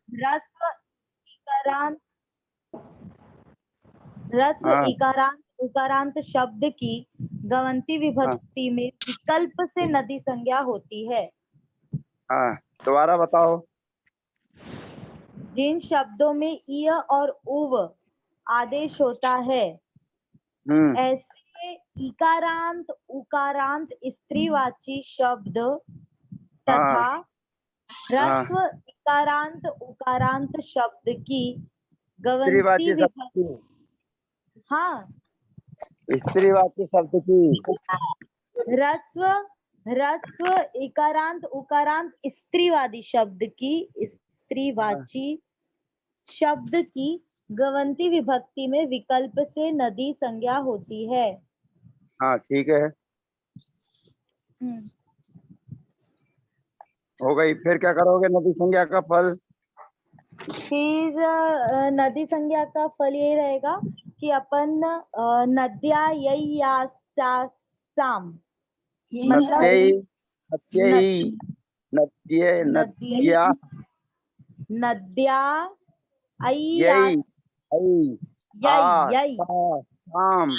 ह्रस्व इकारांत ह्रस्व हाँ इकारांत उकारांत शब्द की गवंती विभक्ति में विकल्प से नदी संज्ञा होती है। हाँ, दोबारा बताओ। जिन शब्दों में इय और उव आदेश होता है, ऐसे इकारांत उकारांत स्त्रीवाची शब्द तथा हाँ ह्रस्व इकारांत उकारांत शब्द की गवंती स्त्रीवाची शब्द विभक्ति। की, हाँ, स्त्रीवाची शब्द की। ह्रस्व ह्रस्व इकारांत उकारांत स्त्रीवादी शब्द की स्त्रीवाची शब्द की गवंती विभक्ति में विकल्प से नदी संज्ञा होती है। हाँ ठीक है, हो गई। फिर क्या करोगे नदी संज्ञा का फल? फिर नदी संज्ञा का फल यही रहेगा कि अपन नद्या ययासाम नद्यै मतलब नद्यै नद्ये नद्या नद्या यै ऐ आ यई सा आम।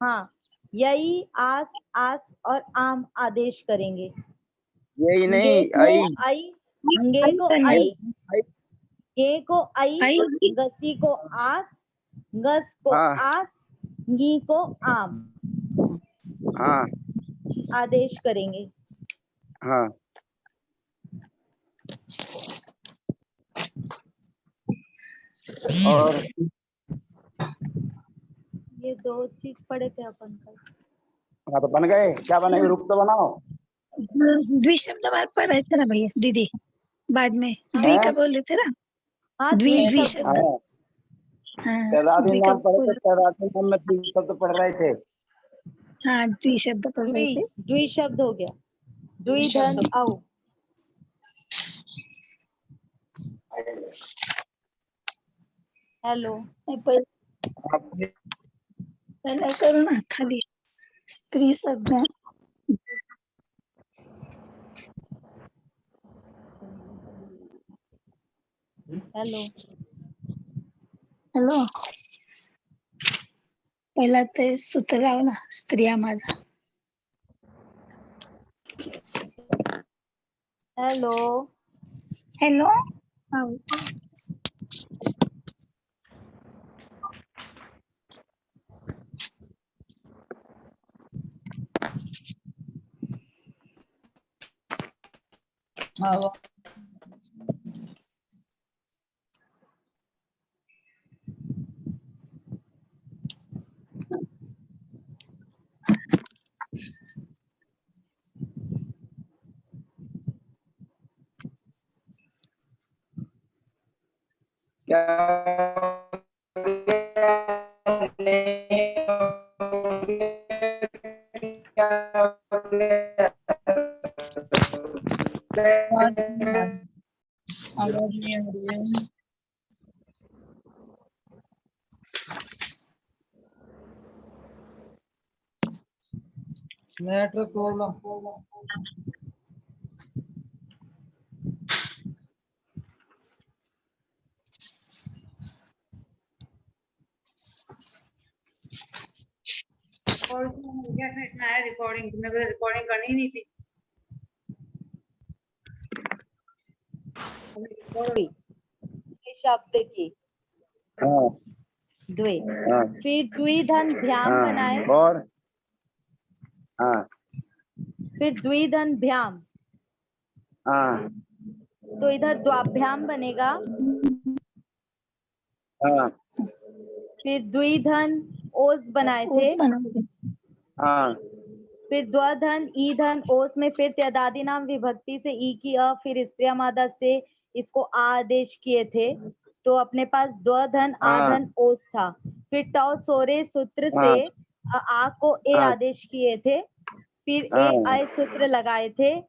हाँ, यही आस आस और आम आदेश करेंगे। यही नहीं, गे को ऐ आई गे को आई ऐ। गे को आई गसी को आस गस को हाँ आस गी को आम हाँ आदेश करेंगे। हाँ। और ये दो चीज पढ़े थे अपन कल। हाँ तो बन गए, क्या बनेगा? रूप तो बनाओ। द्विशब्द बार पढ़े थे ना भैया दीदी, बाद में द्वि हैं? का बोल रहे थे ना। हाँ, द्विशब्द। हाँ, हाँ, तैराती द्वि का नाम पढ़े थे, बोल। तैराती नाम में तीन शब्द पढ़ रहे थे। हाँ, द्विशब्द पढ़ रहे थे। द्विशब्द हो गया। द्विधन औ हेलो, पहले करो ना खाली स्त्री शब्द। हेलो, हॅलो, पहिला ते सूत्र लाव ना, स्त्रिया माझा. हेलो, हॅलो, आवाज नहीं आ रही है। Network problem. इतना है रिकॉर्डिंग, तुमने तो रिकॉर्डिंग करनी ही नहीं थी। शब्द की हाँ द्वि। हाँ फिर द्विधन भ्याम बनाए। और हाँ फिर द्विधन भ्याम, हाँ तो इधर द्वाभ्याम बनेगा। हाँ फिर द्विधन ओस बनाए थे। हाँ फिर द्वधन ईधन ओस में फिर त्यदादि नाम विभक्ति से ई की अ, फिर स्त्रिया मादा से इसको आदेश किए थे, तो अपने पास द्वधन आधन ओस था। फिर टौ सोरे सूत्र से आ को ए आदेश किए थे, फिर ए आय सूत्र लगाए थे।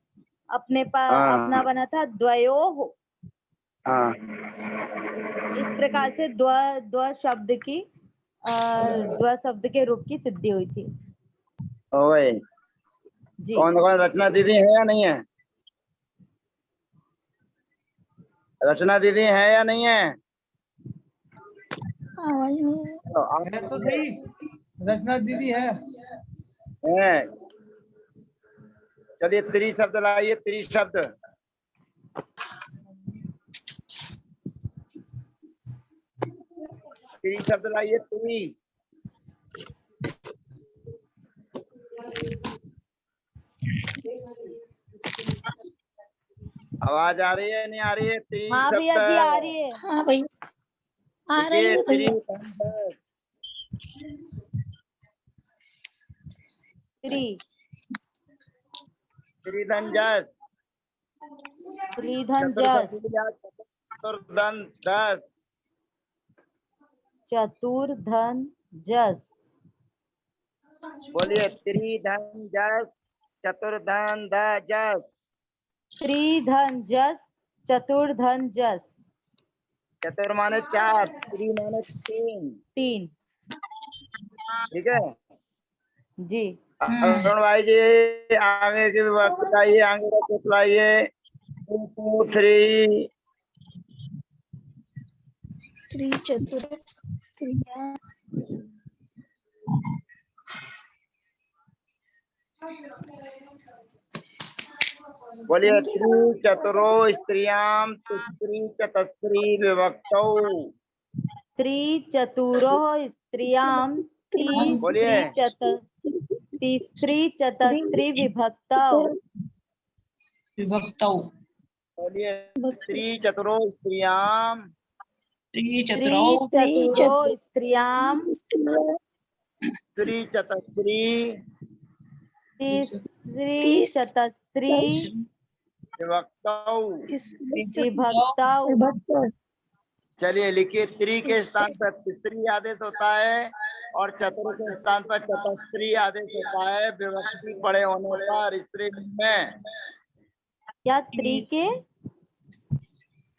अपने पास अपना बना था द्वयो। इस प्रकार से द्व शब्द की द्व शब्द के रूप की सिद्धि हुई थी। ओए, जी, कौन कौन रचना दीदी है या नहीं है? रचना दीदी है या नहीं है? आवाज नहीं चलो, आप है तो सही, रचना दीदी है। है। चलिए त्रिशब्द लाइए, त्रिशब्द। त्रिशब्द लाइए, त्रि। आवाज आ रही है नहीं आ रही है? हाँ भैया जी आ रही है। हाँ भैया आ रही देखिए, है भैया। त्रि त्रिधनजस, त्रिधन जस, चतुर्धन दस। चतुर्धन जस, बोलिए, त्रिधनजस चतुर्धन दस। त्रिधन जस, चतुर्धन जस, चतुर माने 4, त्रि माने 3। 3। ठीक है। जी अरुण भाई जी आगे की वक्त बताइए, आगे का कुछ लाइए। 2 2 3। त्रिचतुर स्त्रियां बोलिए, त्रि चतुरो स्त्रियां तिस्री चतस्री विभक्तौ। त्रिचतुरो स्त्रियां बोलिए, तीसरी चतस्त्री विभक्तौ। विभक्तौ। बोलिए, त्रि चतुरो स्त्रियां त्रिचतुरौ त्रिचतुरो स्त्रियां त्रि चतस्री तीसरी चतस्त्री विभक्तौ। विभक्तौ। चलिए लिखिए, त्रि के स्थान पर तिस्री आदेश होता है और चतुर के स्थान पर चतस्त्री आदेश होता है विभक्ति बड़े होने पर स्त्रीलिंग में। क्या त्रि के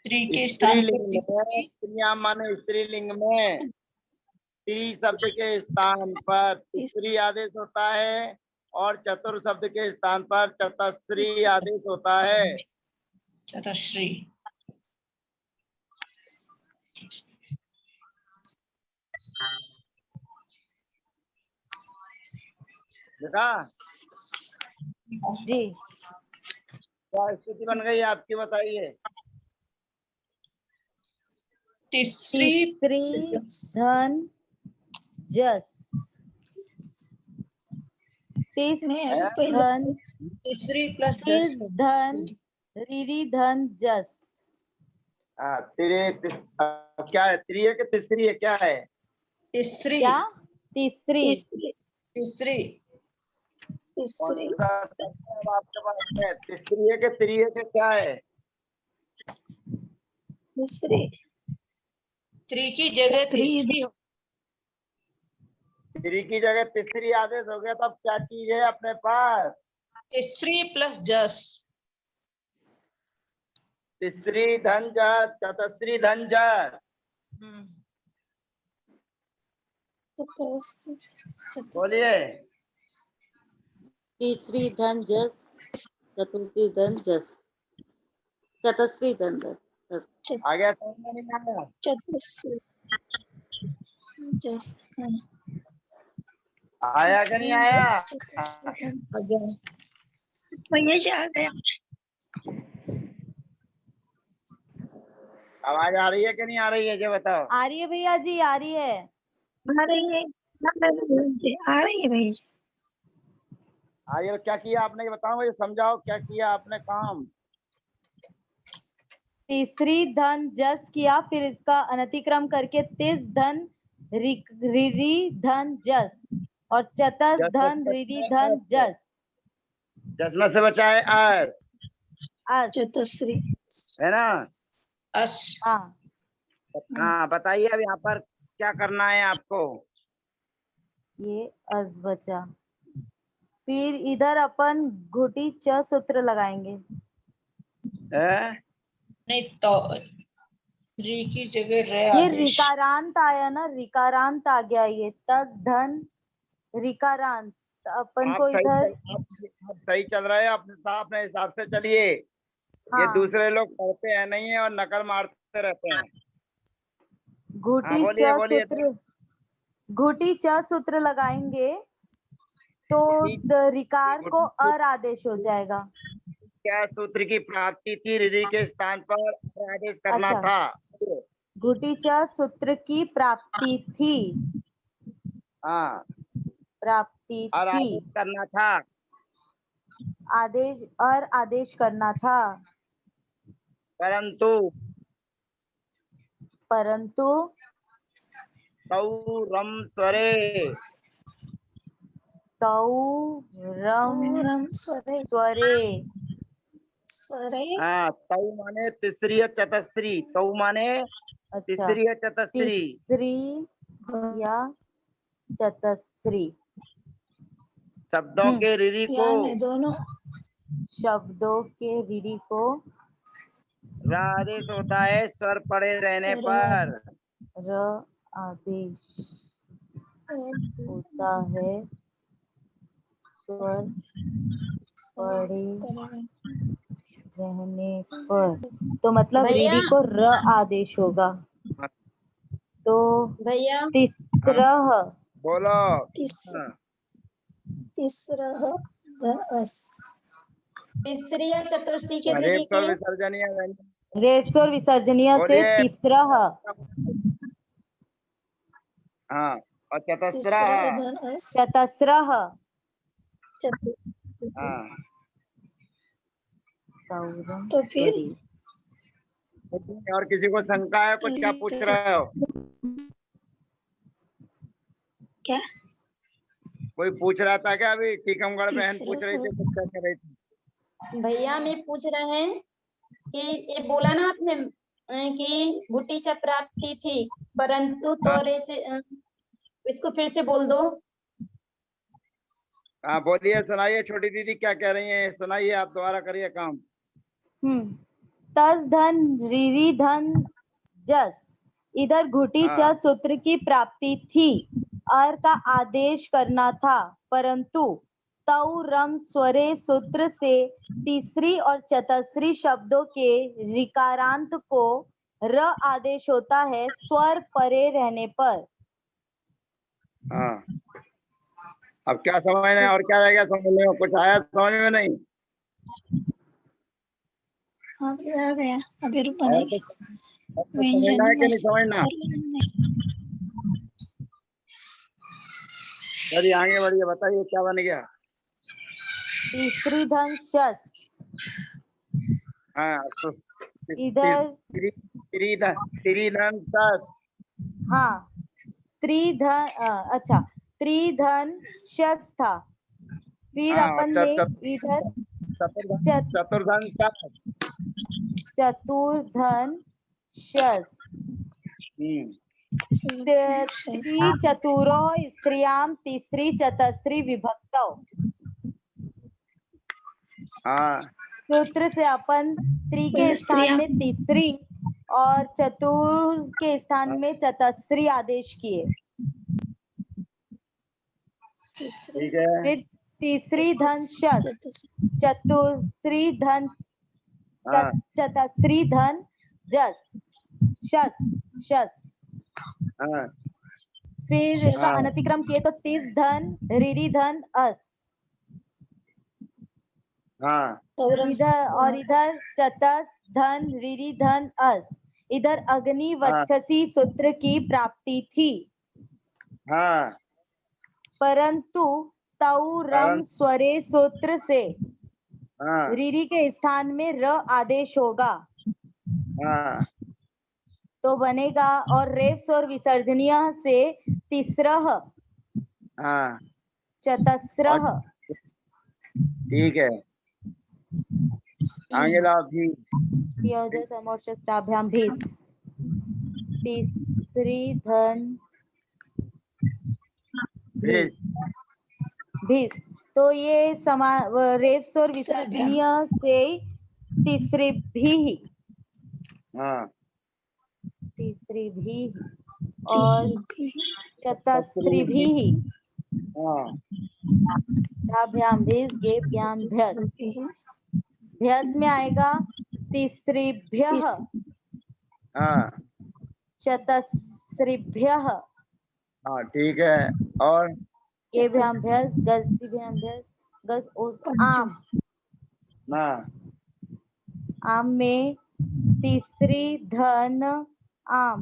के स्थान पर स्त्रीलिंग में, स्त्रियां माने स्त्रीलिंग में त्रि शब्द के स्थान पर तिस्री आदेश होता है और चतुर शब्द के स्थान पर चतस्री आदेश होता है। चतुश्री। देखा जी क्या स्थिति बन गई आपकी, बताइए। तीसरी तीसरी धन जस, तीस धन तीसरी प्लस तीस जस धन रीरी धन जस। हाँ, क्या है? त्रि है कि तिस्री है, क्या है? तीसरी क्या तीसरी तीसरी कौन सा शब्द है अब आपके पास में? तिस्री है कि त्रि है कि क्या है? त्रि की जगह तीसरी हो। त्रि की जगह तिस्री आदेश हो गया, तब क्या चीज है अपने पास? तीसरी प्लस जस। तिस्री धन जस, चतस्री धन जस। बोलिए, तीसरी धन जस, चतुर्थी धन जस, चतस्री धन जस। आ गया समझ में नहीं आया? आया कि नहीं आया? भैया जी आ गया। आवाज आ रही है कि नहीं आ रही है, ये बताओ। आ रही है भैया जी, आ रही है। आ रही है आ रही है भैया। आगे क्या किया आपने, ये बताओ, ये समझाओ क्या किया आपने काम। तीसरी धन जस किया, फिर इसका अनतिक्रम करके तिस धन रीरी धन जस और चतस धन रीरी धन जस। जसमें से बचा है अस, अस। चतुश्री है ना? अस। हाँ हाँ, बताइए अब यहाँ पर क्या करना है आपको। ये अस बचा, फिर इधर अपन घुटी च सूत्र लगाएंगे। है? नहीं तो री की जगह रे ये आदेश। रिकारांत आया ना, रिकारांत आ गया, ये तस धन रिकारांत। अपन आप को सही इधर आप सही चल रहे हैं, अपने हिसाब से चलिए। ये हाँ, दूसरे लोग पढ़ते हैं नहीं है और नकल मारते रहते हैं। घुटी बोलिए च बोलिए। सूत्र, घुटी च सूत्र लगाएंगे तो रिकार को अर आदेश हो जाएगा। क्या सूत्र की प्राप्ति थी? रिरी के स्थान पर आदेश करना अच्छा। था। घुटी च सूत्र की प्राप्ति थी, हाँ, प्राप्ति और थी, आदेश करना था। आदेश और आदेश करना था, परंतु परंतु तौ रम स्वरे तौ रम रम स्वरे स्वरे, स्वरे हाँ, तौ माने तीसरी चतस्री, तौ माने अच्छा, तीसरी चतस्री। तीसरी या चतस्री, शब्दों के रिरी को यानी दोनों शब्दों के रीढ़ी को रा आदेश होता है स्वर पड़े रहने पर। र आदेश होता है स्वर पड़े रहने पर, तो मतलब भैया। रीढ़ी को र आदेश होगा। तो भैया तीसरह, बोलो। तीसरा दस तीसरी या चतुर्थी के अरे रीढ़ी स्वर के विसर्जनीय रेपस्वर विसर्जनीय से बोलिए। तीसरह, हाँ, और चतस्रा। तीसरा धनुष चतस्रह, हाँ, तौरम तो फिर स्वरी। और किसी को शंका है? कुछ क्या पूछ रहे हो? क्या कोई पूछ रहा था क्या? अभी टीकमगढ़ बहन पूछ रही थी, तीसरा कुछ कर रही थी। भैया मैं पूछ रहे हैं कि ये बोला ना आपने कि गुटी च प्राप्ति थी, परंतु तोरे से इसको फिर से बोल दो। हाँ बोलिए, सुनाइए छोटी दीदी क्या कह रही हैं, सुनाइए, आप दोबारा करिए काम। तस धन रीरी धन जस, इधर घुटी च हाँ। सूत्र की प्राप्ति थी, अर का आदेश करना था, परंतु तौ रम स्वरे सूत्र से तीसरी और चतस्री शब्दों के रिकारांत को र आदेश होता है स्वर परे रहने पर। हाँ, अब क्या समझना है और क्या रहेगा समझने में? कुछ आया समझ में? नहीं हाँ आ गया, अभी रुक और बनेगी कुछ समझना है कि नहीं समझना? चलिए आगे बढ़िए, बताइए क्या बन गया। तीसरी धन शस, हाँ, तो इधर त्रिधन सस। हाँ त्रिधन, अच्छा त्रिधन शस था, फिर हाँ, अपन ने इधर चतुर्धन सस। चतुर्धन शस, त्री चतुरो स्त्रियाम तीसरी चतस्री विभक्तौ। हाँ, सूत्र से अपन त्री के स्थान में तीसरी और चतुर के स्थान में चतस्री आदेश किए। ठीक है। फिर तीसरी धन शस, चतुस्री धन हाँ, चतस्री धन जस, शस शस, हाँ, फिर इसका अनतिक्रम किए तो तीस धन रीरी धन अस, हाँ, इधर और इधर चतस धन रीरी धन अस, इधर अग्नि वक्षसी सूत्र की प्राप्ति थी, हाँ, परंतु तौ रम स्वरे सूत्र से हाँ, रीरी के स्थान में र आदेश होगा, हाँ, तो बनेगा और रेफ्स और विसर्जनीय से तीसरह हाँ, चतस्रह। ठीक है, आगे लाओ भी। समोष्टाभ्याम भी तीसरी धन भीस, तो ये रेफ्स और विसर्जनीय से तीसरी भी, हाँ, तीसरी भी और चतस्री भी, हाँ, भ्याम भीस गेभ्याम भ्यस, भ्यस में आएगा तिसृभ्यः हाँ चतस्रिभ्यः हाँ ठीक है। और एभ्याभ्यस गसिभ्याभ्यस गस ओस आम ना आम में तीसरी धन आम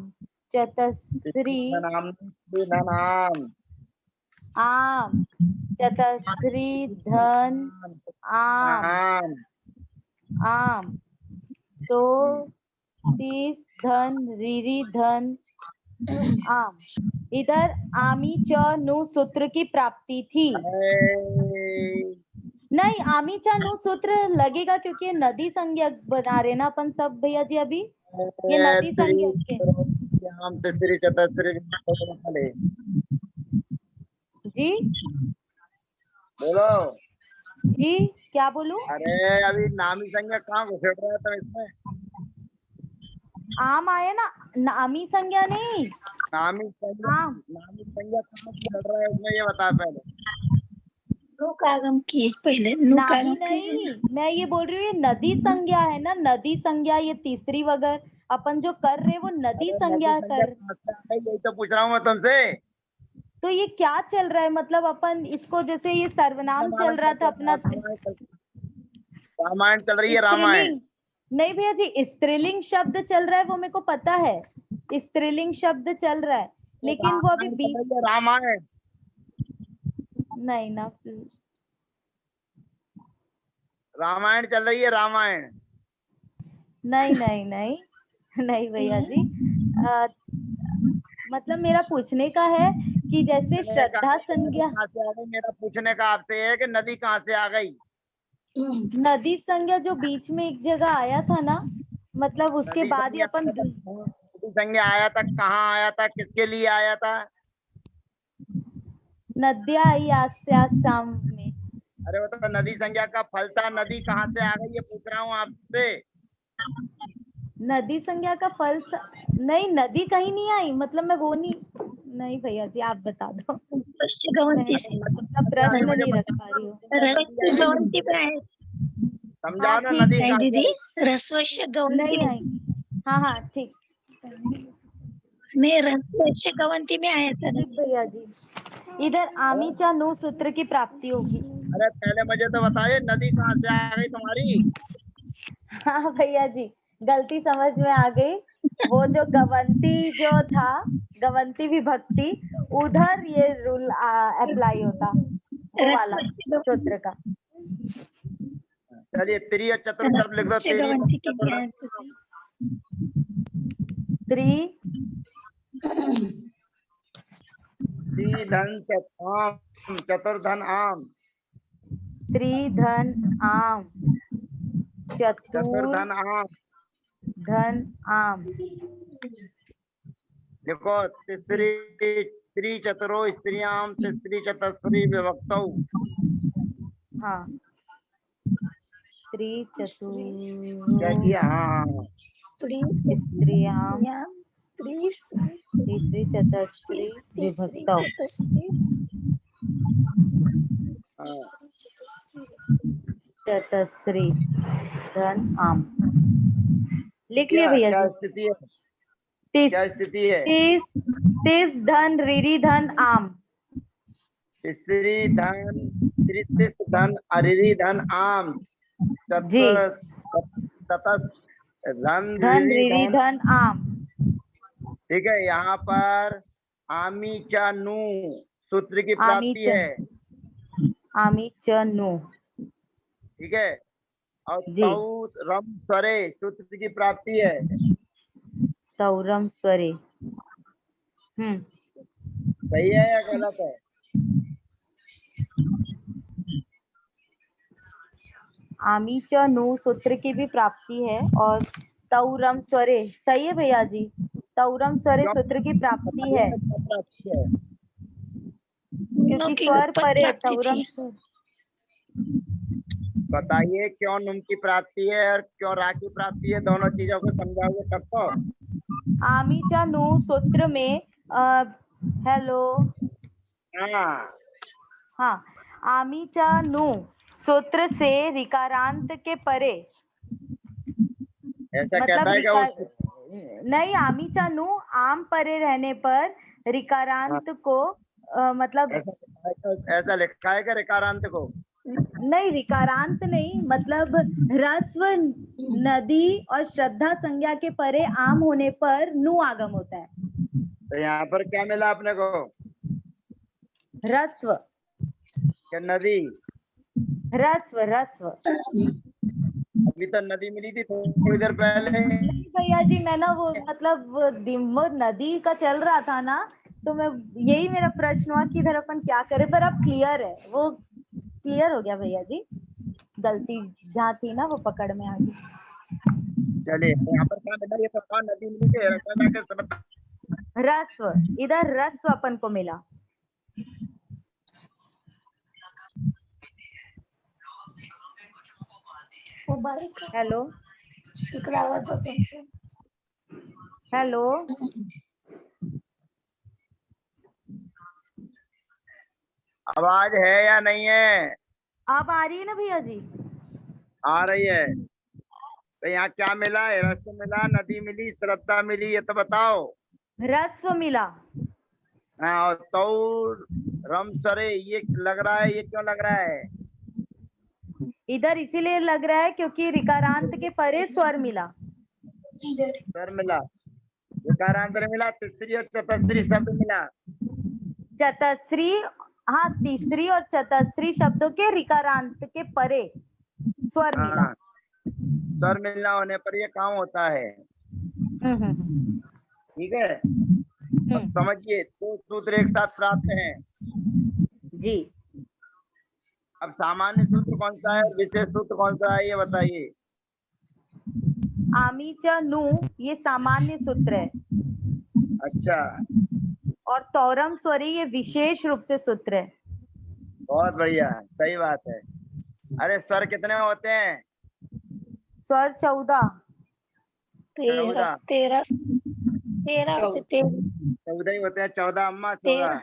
चतस्री नाम नाम आम चतस्री धन आम नाम आम तो 30 धन रीरी धन आम। इधर आमी च नु सूत्र की प्राप्ति थी। नहीं, आमी च नु सूत्र लगेगा क्योंकि ये नदी संज्ञा बना रहे ना अपन सब भैया जी। अभी ये नदी संज्ञा के नाम तीसरी चतस्री जी बोलो। जी क्या बोलूं? अरे अभी नामी संज्ञा कहाँ घुसेड़ रहा था इसमें? आम आया ना, नामी संज्ञा नहीं नामी संज्ञा आम। कहाँ घुसेड़ रहा है उसमें, ये बता पहले। नु का आगम किए पहले, नु का नामी आगम कीजिए। नहीं, मैं ये बोल रही हूँ ये नदी संज्ञा है ना, नदी संज्ञा। ये तीसरी वगैरह अपन जो कर रहे वो नदी अरे संज्ञा नदी कर। कहाँ से आ गई, यही तो पूछ रहा हूँ मैं तुमसे। तो ये क्या चल रहा है? मतलब अपन इसको जैसे ये सर्वनाम चल रहा था अपना रामायण चल रही है, रामायण। स्त्रीलिंग। नहीं भैया जी, स्त्रीलिंग शब्द चल रहा है वो मेरे को पता है, स्त्रीलिंग शब्द चल रहा है, लेकिन वो अभी बीच रामायण नहीं ना। रामायण चल रही है, रामायण। नहीं नहीं नहीं नहीं भैया जी। मतलब मेरा पूछने का है कि जैसे श्रद्धा संज्ञा। कहाँ से आ गई? मेरा पूछने का आपसे है कि नदी कहाँ से आ गई? नदी संज्ञा जो बीच में एक जगह आया था ना, मतलब उसके नदी बाद ही संज्ञा अपन नदी संज्ञा आया था, कहाँ आया था, किसके लिए आया था? नद्या आई आसाम में। अरे वो तो नदी संज्ञा का फल था, नदी कहाँ से आ गई ये पूछ रहा हूँ आपसे। नदी संज्ञा का फल नहीं, नदी कहीं नहीं आई। मतलब मैं वो नहीं भैया जी, आप बता दो। गवंती से मतलब प्रश्न नहीं रख पा रही हूँ। गवंती पे आए। समझाओ ना, ठीक नदी नहीं कहाँ से दीदी, आई? रसवश्य गवंती नहीं में। आई। हाँ हाँ ठीक नहीं, रसवश्य गवंती में आया था ना। ठीक भैया जी। इधर आमीचा नु सूत्र की प्राप्ति होगी। अरे पहले मुझे तो बताइए नदी कहाँ से आ गई तुम्हारी? हाँ भैया जी, गलती समझ में आ गई। वो जो गवंती जो था, गवंती विभक्ति, उधर ये रूल अप्लाई होता, वो वाला सूत्र का। चलिए त्रि और चतुर शब्द लिख दो। रसवश्य गवंती के ज्ञान से। त्रि धन चतुर्धन आम। त्रिधन आम चतुर्धन आम। धन आम। देखो तीसरी त्रि चतुरो स्त्रियां तीसरी चतुस्री विभक्तौ। हाँ, त्रि क्या चतुर किया? हाँ स्त्रियां तीसरी चतुस्री विभक्तौ। चतुस्री धन आम लिख लिए भैया क्या जी। स्थिति है? तीस क्या स्थिति है? तीस धन रीरी धन आम। तीसरी धन तीस धन अरिरी धन आम। जी, धन धन रीरी रीरी धन। धन आम। ठीक है, यहाँ पर आमी चा नू सूत्र की प्राप्ति है। आमी च नु। ठीक है, और जी, तौ रम स्वरे सूत्र की प्राप्ति है। सौरम स्वरे। सही है या गलत है? आमी च नु सूत्र की भी प्राप्ति है और तौरम स्वरे। सही है भैया जी, तौरम स्वरे सूत्र की प्राप्ति है, क्योंकि स्वर परे तौरम स्वर। बताइए क्यों नुम की प्राप्ति है और क्यों रा की प्राप्ति है, दोनों चीजों को समझाओगे तब तो। आमी च नु सूत्र में हेलो। हाँ, आमी च नु सूत्र से रिकारांत के परे ऐसा मतलब कहता है क्या नहीं, आमी चा नु आम परे रहने पर रिकारांत को मतलब ऐसा लिखा है क्या रिकारांत को? नहीं, रिकारांत नहीं, मतलब ह्रस्व नदी और श्रद्धा संज्ञा के परे आम होने पर नु आगम होता है। तो यहाँ पर क्या मिला अपने को? ह्रस्व, क्या नदी? ह्रस्व ह्रस्व। अभी तो नदी मिली थी थोड़ी देर पहले। नहीं भैया जी, मैं ना वो मतलब वो नदी का चल रहा था ना, तो मैं यही मेरा प्रश्न हुआ कि इधर अपन क्या करें, पर अब क्लियर है, वो क्लियर हो गया भैया जी, गलती जहाँ थी ना वो पकड़ में आ गई। चलिए यहाँ पर क्या मिला? ये तो कौन नदी मिली थी? रचना के शब्द ह्रस्व, इधर ह्रस्व अपन को मिला। हेलो हेलो, आवाज है या नहीं है? अब आ रही है ना भैया जी? आ रही है। तो यहाँ क्या मिला? रस मिला, नदी मिली, श्रद्धा मिली, ये तो बताओ। ह्रस्व मिला। हाँ, और तौर रमसरे ये लग रहा है, ये क्यों लग रहा है? इधर इसीलिए लग रहा है क्योंकि रिकारांत के परे स्वर मिला। स्वर मिला, विकारांत मिला, तीसरी और चतुश्री शब्द मिला। चतश्री, हाँ, तीसरी और चतश्री शब्दों के रिकारांत के परे स्वर मिला। हाँ, स्वर मिलना होने पर ये काम होता है। ठीक है, अब समझिए, दो सूत्र एक साथ प्राप्त हैं जी। अब सामान्य सूत्र कौन सा है और विशेष सूत्र कौन सा है, ये बताइए। आमी च नु ये सामान्य सूत्र है, अच्छा, और तौरम स्वरी ये विशेष रूप से सूत्र है। बहुत बढ़िया, सही बात है। अरे स्वर कितने होते हैं? स्वर 14। 13 14 ही होते हैं। 14 अम्मा, 14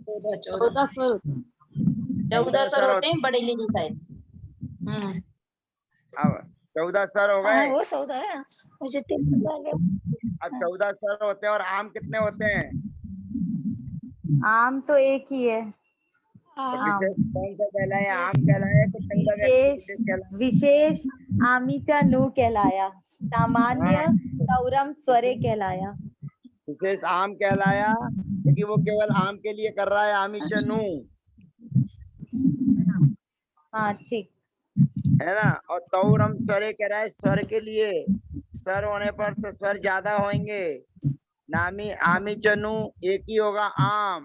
14 स्वर 14 स्वर होते हैं बड़े लिंग साइज। अब 14 स्वर हो हाँ गए। वो 14 है, मुझे 13 आ गया। अब 14 स्वर होते हैं और आम कितने होते हैं? आम तो एक ही है। तो हाँ विशेष कौन सा कहलाया? आम कहलाया कि चौदह विशेष, कहलाया? विशेष आमीचा नु कहलाया, सामान्य हाँ, तौरम स्वरे कहलाया। विशेष आम कहलाया क्योंकि वो केवल आम के लिए कर रहा है, आमी चनू, हाँ ठीक। है ना। और तौरम स्वरे कह रहा है, स्वर के लिए। स्वर होने पर तो स्वर ज्यादा होंगे। नामी आमी चनू एक ही होगा, आम।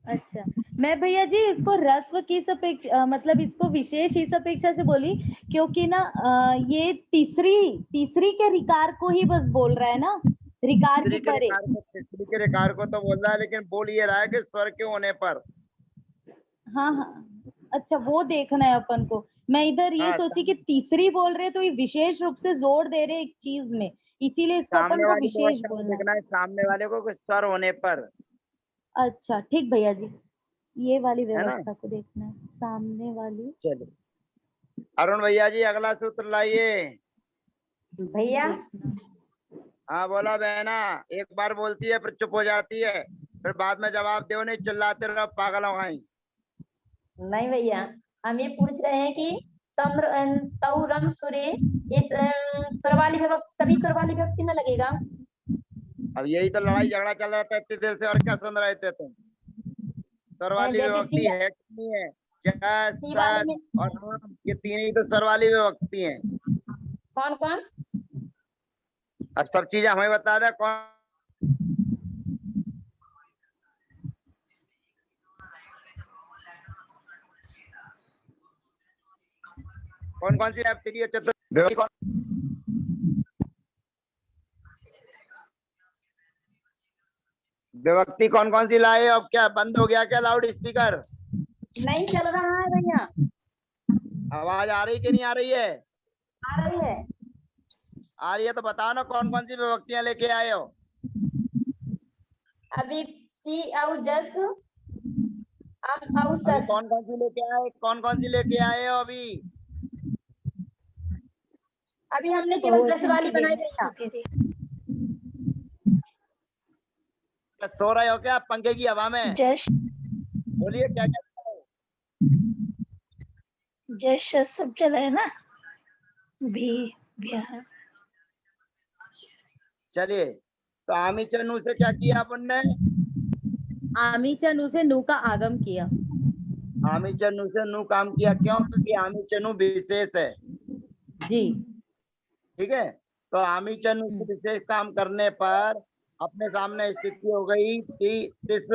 अच्छा, मैं भैया जी इसको ह्रस्व की अपेक्षा मतलब इसको विशेष इस अपेक्षा से बोली क्योंकि ना ये तीसरी के रिकार को ही बस बोल रहा है ना, रिकार के परे। तीसरी के रिकार को तो बोल रहा है, लेकिन बोल ये रहा है कि स्वर के होने पर। हाँ हाँ, अच्छा वो देखना है अपन को। मैं इधर ये हाँ, सोची कि तीसरी बोल रहे तो ये विशेष रूप से जोर दे रहे एक चीज में, इसीलिए इसको अपन सामने को वाली विशेष व्यवस्था में बोलना है। देखना है, सामने वाले को कि स्वर होने पर, अच्छा ठीक भैया जी, ये वाली है ना। व्यवस्था को देखना है, सामने वाली। चलो अरुण भैया जी अगला सूत्र लाइए। भैया हाँ बोला बहना, एक बार बोलती है फिर चुप हो जाती है, फिर बाद में जवाब दो, नहीं चिल्लाते रहो, पागल हो गई। नहीं भैया, हम ये पूछ रहे हैं कि तौरम सुरे इस स्वर वाली विभक्ति सभी स्वर वाली विभक्ति में लगेगा? अब यही तो लड़ाई झगड़ा चल रहा था इतनी देर से, और क्या सुन रहे थे तुम? स्वर वाली जैसे विभक्ति है कितनी है? जस, सी वाले में सस और नुन, ये तीन ही तो स्वर वाली विभक्ति हैं। कौन कौन? अब सब चीजें हमें बता दे, कौन कौन सी? अब तीसरी चतुर्थ विभक्ति कौन कौन सी लाए? अब क्या बंद हो गया क्या लाउड स्पीकर? नहीं चल रहा है भैया। आवाज आ रही कि नहीं आ रही है? आ रही है। आ रही है तो बताओ ना, कौन कौन सी विभक्तियां लेके आए हो? अभी सी आउ जस, आम आउ अभी सस। कौन कौन सी लेके आए हो अभी? अभी हमने केवल जस वाली बनाई भैया। दीदी सो रहे हो क्या पंखे की हवा में? जश बोलिए क्या क्या जश सब चला है ना भी बिहार। चलिए, तो आमी चनू से क्या किया अपन ने? आमी चनु से नु का आगम किया। आमी चनू से नु काम किया, क्यों? क्योंकि आमी चनू विशेष है। जी। ठीक है, तो आमी चनू से विशेष काम करने पर अपने सामने स्थिति हो गई तिस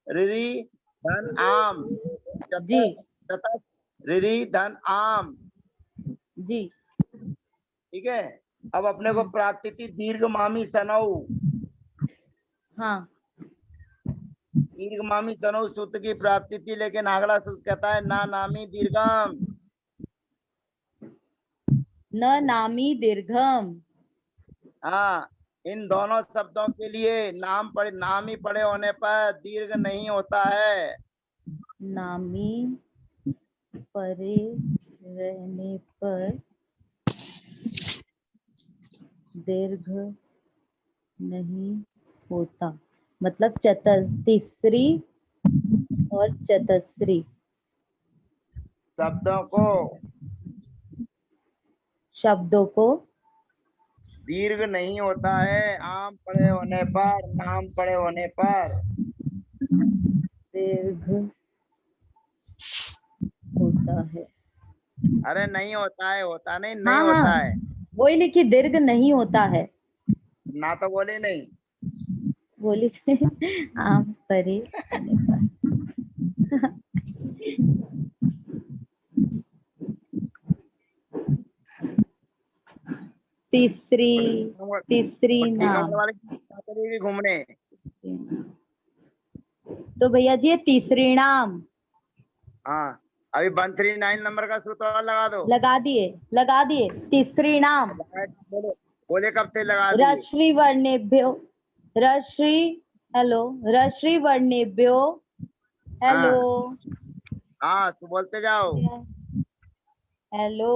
रिरी धन आम जी चतस रिरी धन आम। जी। ठीक है, अब अपने को प्राप्ति थी दीर्घ मामी सनऊ। हाँ। दीर्घ मामी सनऊ सूत्र की प्राप्ति थी, लेकिन अगला सूत्र कहता है ना नामी दीर्घम। न नामी दीर्घम। हाँ, इन दोनों शब्दों के लिए नाम ही पड़े होने पर दीर्घ नहीं होता है। नामी परे रहने पर दीर्घ नहीं होता। मतलब तीसरी और चतस्री शब्दों को दीर्घ नहीं होता है आम पड़े होने पर, नाम पड़े होने पर दीर्घ होता है। अरे नहीं होता है, होता नहीं, नहीं हाँ होता हाँ, है वही लिखी दीर्घ नहीं होता है। ना, तो बोले नहीं। बोली आम परे रहने पर। तीसरी नाम वाले घूमने। तो भैया जी ये तीसरी नाम। हाँ, अभी 139 नंबर का सूत्र लगा दो। लगा दिए तीसरी नाम। बोले कब से लगा दिए? रश्री वर्णेभ्यो रश्री हेलो रश्री वर्णेभ्यो हेलो। हाँ, तो बोलते जाओ। हेलो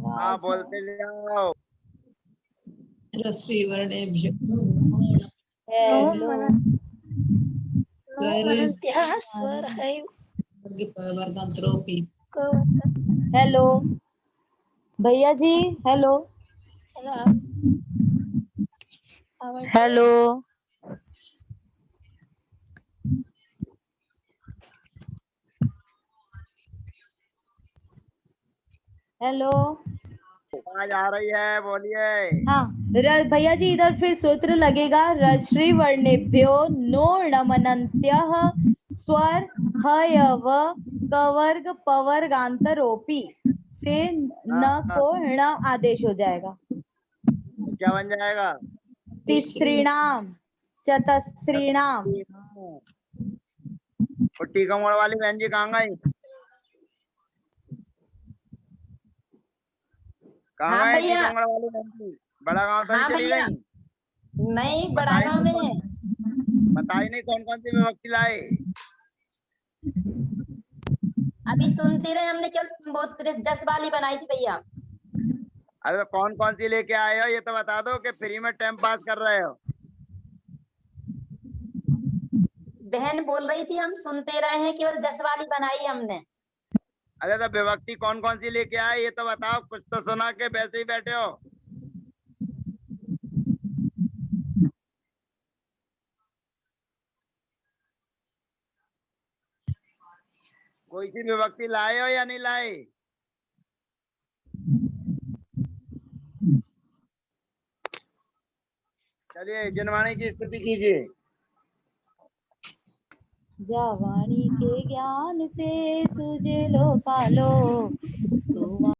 हाँ, बोलते जाओ। रश्मि वर्णेभ्यो हेलो स्वर है वर्गांतरोपि। हेलो भैया जी हेलो हेलो हेलो। आवाज आ रही है, बोलिए। हाँ भैया जी इधर फिर सूत्र लगेगा रश्री वर्णेभ्यो नो णमनन्त्यः स्वर हयव कवर्ग पवर्गांतरोपी से न को ण आदेश हो जाएगा। क्या बन जाएगा? तीसरीणाम चतस्रीणाम। टीका मोड़ वाली बहन जी कहाँ गई? कहाँ हाँ गई भैया। टीका मोड़ वाली बहन जी? बड़ा गांव तो हाँ नहीं चली भैया। गई? नहीं, बड़ा गाँव में। बताई नहीं कौन कौन सी विभक्ति लाए? अभी सुनते रहे, हमने केवल बहुत जस वाली बनाई थी भैया। अरे तो कौन कौन सी लेके आए हो ये तो बता दो, कि फ्री में टाइम पास कर रहे हो। बहन बोल रही थी हम सुनते रहे हैं, केवल जस वाली बनाई हमने। अरे तो विभक्ति कौन कौन सी लेके आए ये तो बताओ, कुछ तो सुना के वैसे ही बैठे हो। कोई सी विभक्ति लाए हो या नहीं लाए? चलिए जनवाणी की स्तुति कीजिए। जावाणी के ज्ञान से सुझे लो पालो